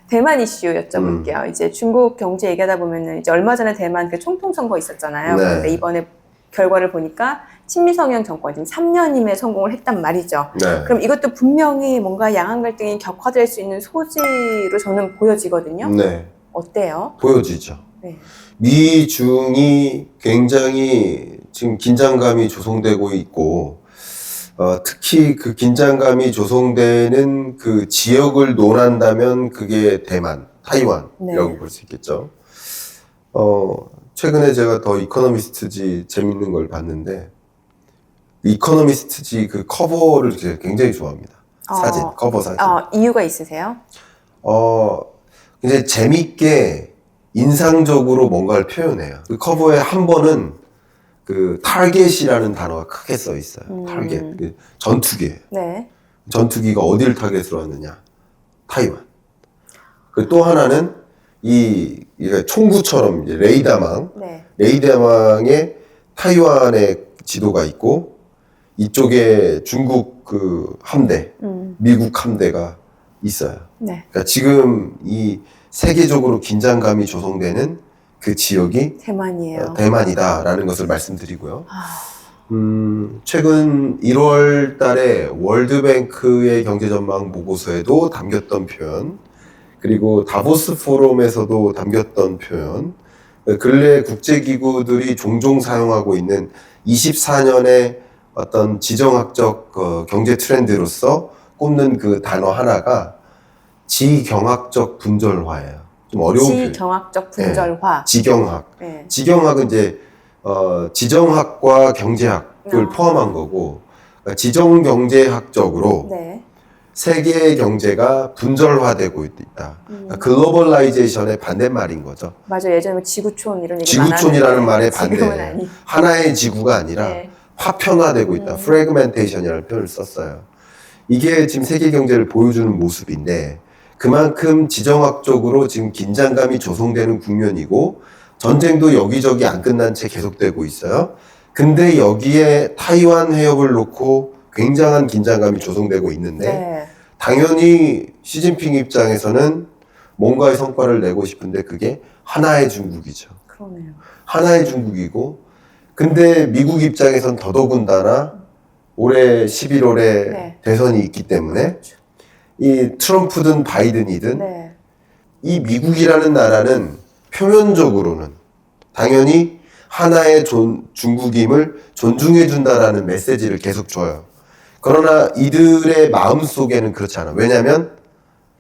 대만 이슈 여쭤볼게요. 이제 중국 경제 얘기하다 보면은 이제 얼마 전에 대만 그 총통 선거 있었잖아요. 네. 근데 이번에 결과를 보니까 친미성향 정권 지금 3년임에 성공을 했단 말이죠. 네. 그럼 이것도 분명히 뭔가 양안 갈등이 격화될 수 있는 소지로 저는 보여지거든요. 네. 어때요? 보여지죠. 네. 미중이 굉장히 지금 긴장감이 조성되고 있고, 특히 그 긴장감이 조성되는 그 지역을 논한다면 그게 대만, 타이완이라고 네. 볼 수 있겠죠. 최근에 제가 더 이코노미스트지 재밌는 걸 봤는데, 이코노미스트지 그 커버를 제가 굉장히 좋아합니다. 사진, 커버 사진. 이유가 있으세요? 굉장히 재밌게 인상적으로 뭔가를 표현해요. 그 커버에 한 번은 그 타겟이라는 단어가 크게 써 있어요. 타겟. 그 전투기예요. 네. 전투기가 어디를 타겟으로 하느냐? 타이완. 그 또 하나는 이 총구처럼 이제 레이더망. 네. 레이더망에 타이완의 지도가 있고 이쪽에 중국 그 함대, 미국 함대가 있어요. 네. 그러니까 지금 이 세계적으로 긴장감이 조성되는 그 지역이 대만이에요. 대만이다라는 것을 말씀드리고요. 최근 1월 달에 월드뱅크의 경제전망 보고서에도 담겼던 표현, 그리고 다보스 포럼에서도 담겼던 표현, 근래 국제기구들이 종종 사용하고 있는 24년의 어떤 지정학적 경제 트렌드로서 꼽는 그 단어 하나가 지경학적 분절화예요. 좀 어려운 표현. 지경학적 분절화. 네, 지경학. 네. 지경학은 이제 지정학과 경제학을 포함한 거고, 그러니까 지정경제학적으로 네. 세계 경제가 분절화되고 있다. 그러니까 글로벌라이제이션의 반대말인 거죠. 맞아요. 예전에 뭐 지구촌 이런 얘기 지구촌이라는 말의 지금은 반대. 아니. 하나의 지구가 아니라 네. 파편화되고 있다. 프래그멘테이션이라는 표현을 썼어요. 이게 지금 세계 경제를 보여주는 모습인데, 그만큼 지정학적으로 지금 긴장감이 조성되는 국면이고, 전쟁도 여기저기 안 끝난 채 계속되고 있어요. 근데 여기에 타이완 해협을 놓고 굉장한 긴장감이 조성되고 있는데, 네. 당연히 시진핑 입장에서는 뭔가의 성과를 내고 싶은데 그게 하나의 중국이죠. 그러네요. 하나의 중국이고, 근데 미국 입장에선 더더군다나 올해 11월에 네. 대선이 있기 때문에 이 트럼프든 바이든이든 네. 이 미국이라는 나라는 표면적으로는 당연히 하나의 중국임을 존중해준다라는 메시지를 계속 줘요. 그러나 이들의 마음속에는 그렇지 않아. 왜냐하면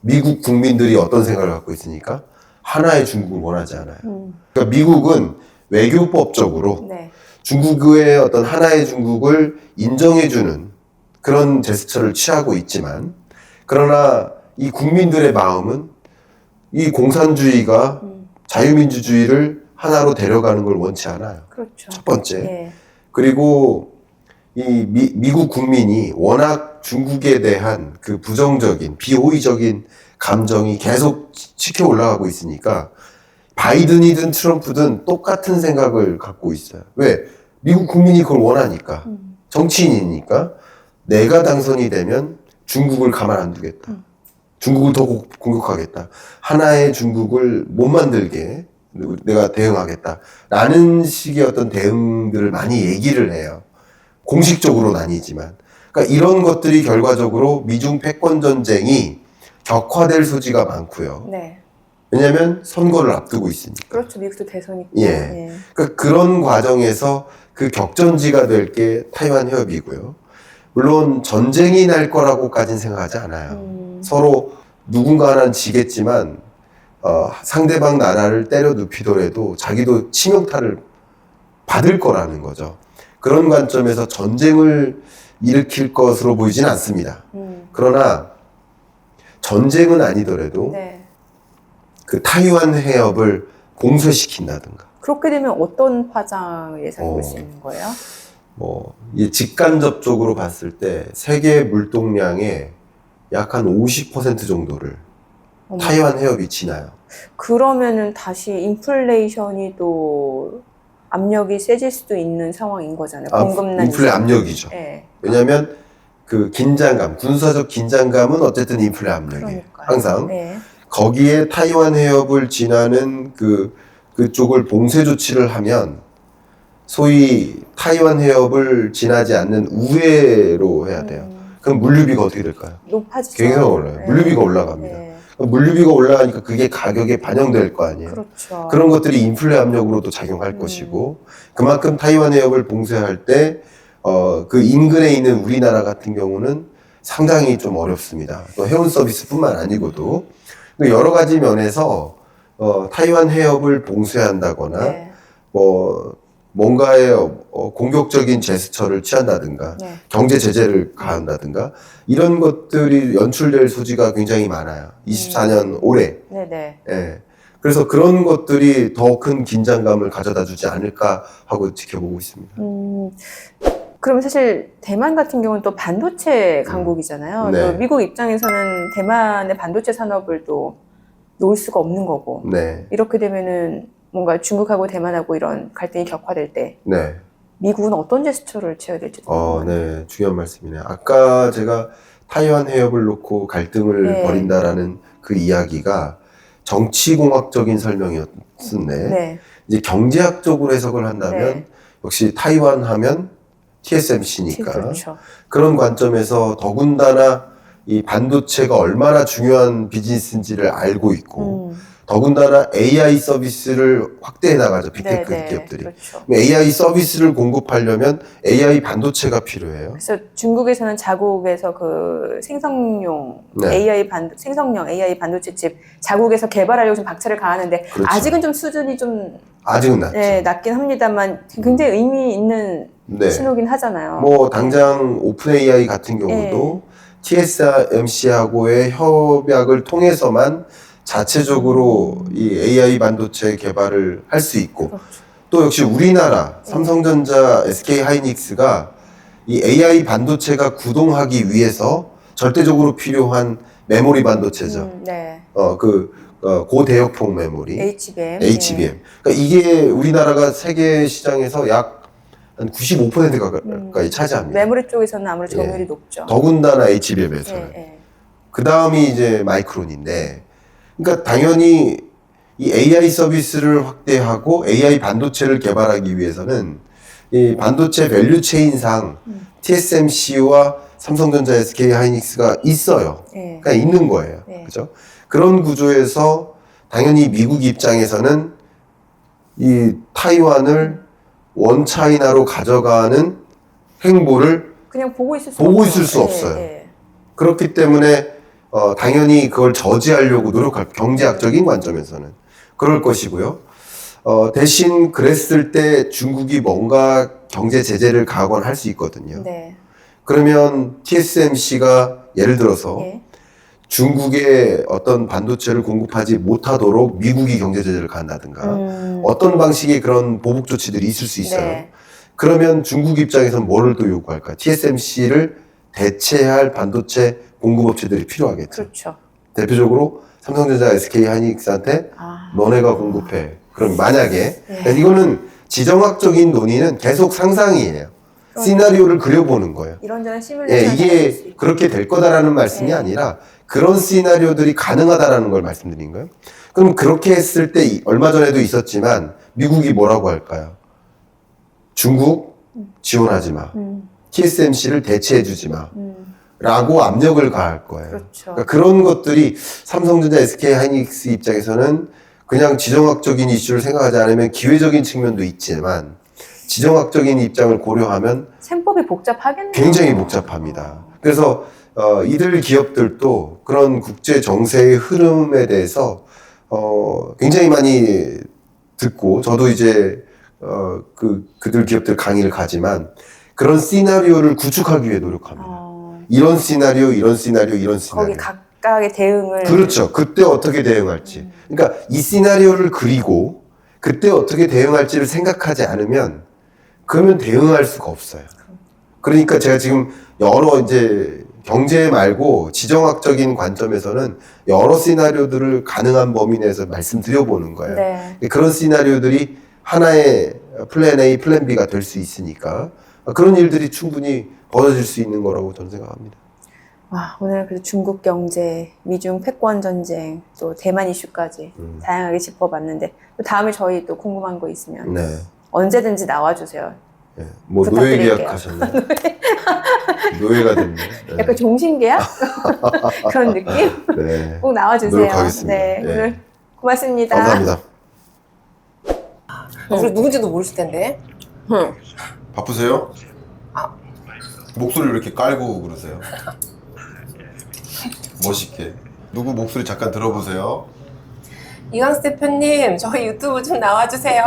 미국 국민들이 어떤 생각을 갖고 있으니까 하나의 중국을 원하지 않아요. 그러니까 미국은 외교법적으로 네. 중국의 어떤 하나의 중국을 인정해주는 그런 제스처를 취하고 있지만, 그러나 이 국민들의 마음은 이 공산주의가 자유민주주의를 하나로 데려가는 걸 원치 않아요. 그렇죠. 첫 번째. 네. 그리고 이 미국 국민이 워낙 중국에 대한 그 부정적인, 비호의적인 감정이 계속 치켜 올라가고 있으니까 바이든이든 트럼프든 똑같은 생각을 갖고 있어요. 왜? 미국 국민이 그걸 원하니까. 정치인이니까 내가 당선이 되면 중국을 가만 안 두겠다. 중국을 더 공격하겠다. 하나의 중국을 못 만들게 내가 대응하겠다. 라는 식의 어떤 대응들을 많이 얘기를 해요. 공식적으로는 아니지만. 그러니까 이런 것들이 결과적으로 미중 패권 전쟁이 격화될 소지가 많고요. 네. 왜냐하면 선거를 앞두고 있으니까. 그렇죠. 미국도 대선 있고. 예. 네. 그러니까 그런 과정에서 그 격전지가 될 게 타이완 해협이고요. 물론 전쟁이 날 거라고까지는 생각하지 않아요. 서로 누군가 하나는 지겠지만 상대방 나라를 때려 눕히더라도 자기도 치명타를 받을 거라는 거죠. 그런 관점에서 전쟁을 일으킬 것으로 보이지는 않습니다. 그러나 전쟁은 아니더라도 네. 그 타이완 해협을 봉쇄시킨다든가, 그렇게 되면 어떤 파장을 예상해 볼 수 있는 거예요? 이 직간접적으로 봤을 때 세계 물동량의 약 한 50% 정도를 타이완 해협이 지나요. 그러면은 다시 인플레이션이 또 압력이 세질 수도 있는 상황인 거잖아요. 공급난 인플레 압력이죠. 네. 왜냐하면 그 긴장감, 군사적 긴장감은 어쨌든 인플레 압력이에요. 그러니까요. 항상. 네. 거기에 타이완 해협을 지나는 그쪽을 봉쇄 조치를 하면 소위 타이완 해협을 지나지 않는 우회로 해야 돼요. 그럼 물류비가 어떻게 될까요? 높아지죠. 굉장히 올라요. 네. 물류비가 올라갑니다. 네. 물류비가 올라가니까 그게 가격에 반영될 거 아니에요. 그렇죠. 그런 것들이 인플레 압력으로도 작용할 것이고, 그만큼 타이완 해협을 봉쇄할 때, 그 인근에 있는 우리나라 같은 경우는 상당히 좀 어렵습니다. 또 해운 서비스뿐만 아니고도. 여러 가지 면에서, 타이완 해협을 봉쇄한다거나, 네. 뭔가의 공격적인 제스처를 취한다든가, 네. 경제 제재를 가한다든가, 이런 것들이 연출될 소지가 굉장히 많아요. 24년 올해. 네네. 예. 그래서 그런 것들이 더 큰 긴장감을 가져다 주지 않을까 하고 지켜보고 있습니다. 그럼 사실 대만 같은 경우는 또 반도체 강국이잖아요. 네. 또 미국 입장에서는 대만의 반도체 산업을 또 놓을 수가 없는 거고. 네. 이렇게 되면은 뭔가 중국하고 대만하고 이런 갈등이 격화될 때 네. 미국은 어떤 제스처를 취해야 될지 궁금해요. 네. 중요한 말씀이네요. 아까 제가 타이완 해협을 놓고 갈등을 네. 벌인다라는 그 이야기가 정치공학적인 설명이었는데, 네. 이제 경제학적으로 해석을 한다면, 네. 역시 타이완 하면 TSMC니까. 그렇죠. 그런 관점에서 더군다나 이 반도체가 얼마나 중요한 비즈니스인지를 알고 있고, 더군다나 AI 서비스를 확대해 나가죠, 빅테크 네, 네. 기업들이. 그렇죠. AI 서비스를 공급하려면 AI 반도체가 필요해요. 그래서 중국에서는 자국에서 그 생성용 네. 생성용 AI 반도체 칩 자국에서 개발하려고 좀 박차를 가하는데 그렇죠. 아직은 좀 수준이 좀 아직은 낮죠. 네, 낮긴 합니다만 굉장히 의미 있는 네. 신호긴 하잖아요. 뭐 당장 오픈 AI 같은 경우도 TSMC하고의 협약을 통해서만 자체적으로 이 AI 반도체 개발을 할 수 있고, 그렇죠. 또 역시 우리나라 삼성전자, SK 하이닉스가 이 AI 반도체가 구동하기 위해서 절대적으로 필요한 메모리 반도체죠. 네. 고대역폭 메모리, HBM. HBM. 그러니까 이게 우리나라가 세계 시장에서 약 한 95% 가까이 차지합니다. 메모리 쪽에서는 아무래도 점유율이 예. 높죠. 더군다나 HBM에서는. 예. 그 다음이 이제 마이크론인데, 그러니까 당연히 이 AI 서비스를 확대하고 AI 반도체를 개발하기 위해서는 이 반도체 밸류 체인상 TSMC와 삼성전자, SK 하이닉스가 있어요. 예. 그냥 있는 거예요. 네. 그죠? 그런 구조에서 당연히 미국 입장에서는 이 타이완을 원차이나로 가져가는 행보를 그냥 보고 있을 수 없어요. 그렇기 때문에 당연히 그걸 저지하려고 노력할, 경제학적인 관점에서는 그럴 것이고요. 대신 그랬을 때 중국이 뭔가 경제 제재를 가하거나 할 수 있거든요. 네. 그러면 TSMC가 예를 들어서 중국에 어떤 반도체를 공급하지 못하도록 미국이 경제 제재를 가한다든가 어떤 방식의 그런 보복 조치들이 있을 수 있어요. 네. 그러면 중국 입장에서는 뭐를 또 요구할까? TSMC를 대체할 반도체 공급업체들이 필요하겠죠. 그렇죠. 대표적으로 삼성전자, SK 하이닉스한테 너네가 공급해. 그럼 만약에 그러니까 이거는 지정학적인 논의는 계속 상상이에요. 시나리오를 그려보는 거예요. 이런저런 시뮬레이션 이게 그렇게 될 거다라는 말씀이 아니라 그런 시나리오들이 가능하다라는 걸 말씀드린 거예요. 그럼 그렇게 했을 때 얼마 전에도 있었지만 미국이 뭐라고 할까요? 중국 지원하지 마. TSMC를 대체해 주지 마. 라고 압력을 가할 거예요. 그렇죠. 그러니까 그런 것들이 삼성전자, SK 하이닉스 입장에서는 그냥 지정학적인 이슈를 생각하지 않으면 기회적인 측면도 있지만 지정학적인 입장을 고려하면 셈법이 복잡하겠네요. 굉장히 복잡합니다. 그래서 이들 기업들도 그런 국제 정세의 흐름에 대해서 굉장히 많이 듣고 저도 이제 그들 기업들 강의를 가지만 그런 시나리오를 구축하기 위해 노력합니다. 이런 시나리오, 이런 시나리오, 이런 시나리오. 거기 각각의 대응을. 그렇죠. 그때 어떻게 대응할지. 그러니까 이 시나리오를 그리고 그때 어떻게 대응할지를 생각하지 않으면 그러면 대응할 수가 없어요. 그러니까 제가 지금 여러 이제 경제 말고 지정학적인 관점에서는 여러 시나리오들을 가능한 범위 내에서 말씀드려보는 거예요. 네. 그런 시나리오들이 하나의 플랜 A, 플랜 B가 될 수 있으니까 그런 일들이 충분히 벌어질 수 있는 거라고 저는 생각합니다. 오늘 그래도 중국 경제, 미중 패권 전쟁, 또 대만 이슈까지 다양하게 짚어봤는데 또 다음에 저희 또 궁금한 거 있으면 네. 언제든지 나와주세요. 네. 뭐 노예 부탁드릴게요. 계약하셨나요? 노예가 됐네. 네. 약간 종신계약? 그런 느낌? 네. 꼭 나와주세요. 노력하겠습니다. 네, 네. 오늘 고맙습니다. 감사합니다. 우리 누군지도 모르실 텐데. 바쁘세요? 아. 목소리 이렇게 깔고 그러세요? 멋있게. 누구 목소리 잠깐 들어보세요. 이광수 대표님, 저희 유튜브 좀 나와주세요.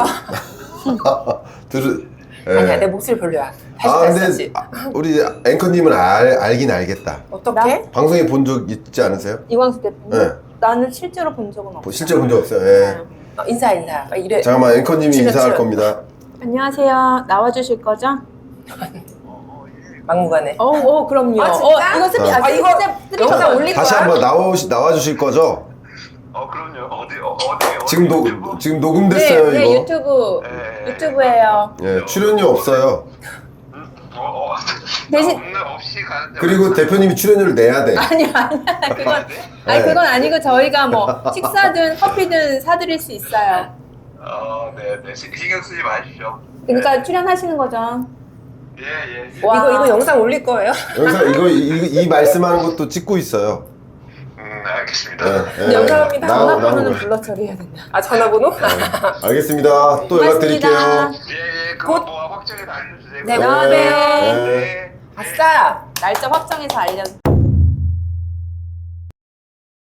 아니야, 내 목소리 별로야. 근데 다시. 우리 앵커님은 알긴 알겠다. 어떻게? 방송에 본 적 있지 않으세요? 이광수 대표님? 네. 나는 실제로 본 적은 없어. 실제로 본 적 없어요. 예. 인사. 이래. 잠깐만, 앵커님이 출연, 인사할 출연. 겁니다. 안녕하세요. 나와주실 거죠? 막무가내. 그럼요. 아, 진짜? 이거 스피, 아, 이거 영상 올릴 다시 거야? 한번 나와주실 거죠? 그럼요. 어디 지금 녹음됐어요, 네, 이거. 유튜브. 네. 유튜브예요. 예, 출연료 없어요. 대신- 없이 가는데. 그리고 대표님이 출연료를 내야 돼. 아니야. 그건, 네. 그건 아니고 저희가 뭐 식사든 커피든 사드릴 수 있어요. 네. 신경 쓰지 마십시오. 그러니까 출연하시는 거죠. 예. 와. 이거 영상 올릴 거예요? 여기서 이 말씀하는 것도 찍고 있어요. 알겠습니다. 예, 예. 감사합니다. 전화번호는 불러 처리해야 된다. 아, 전화번호? 알겠습니다. 또 연락드릴게요. 예. 그거 곧- 뭐 확정해서 알려주세요. 네, 네. 네. 네. 아싸! 날짜 확정해서 알려.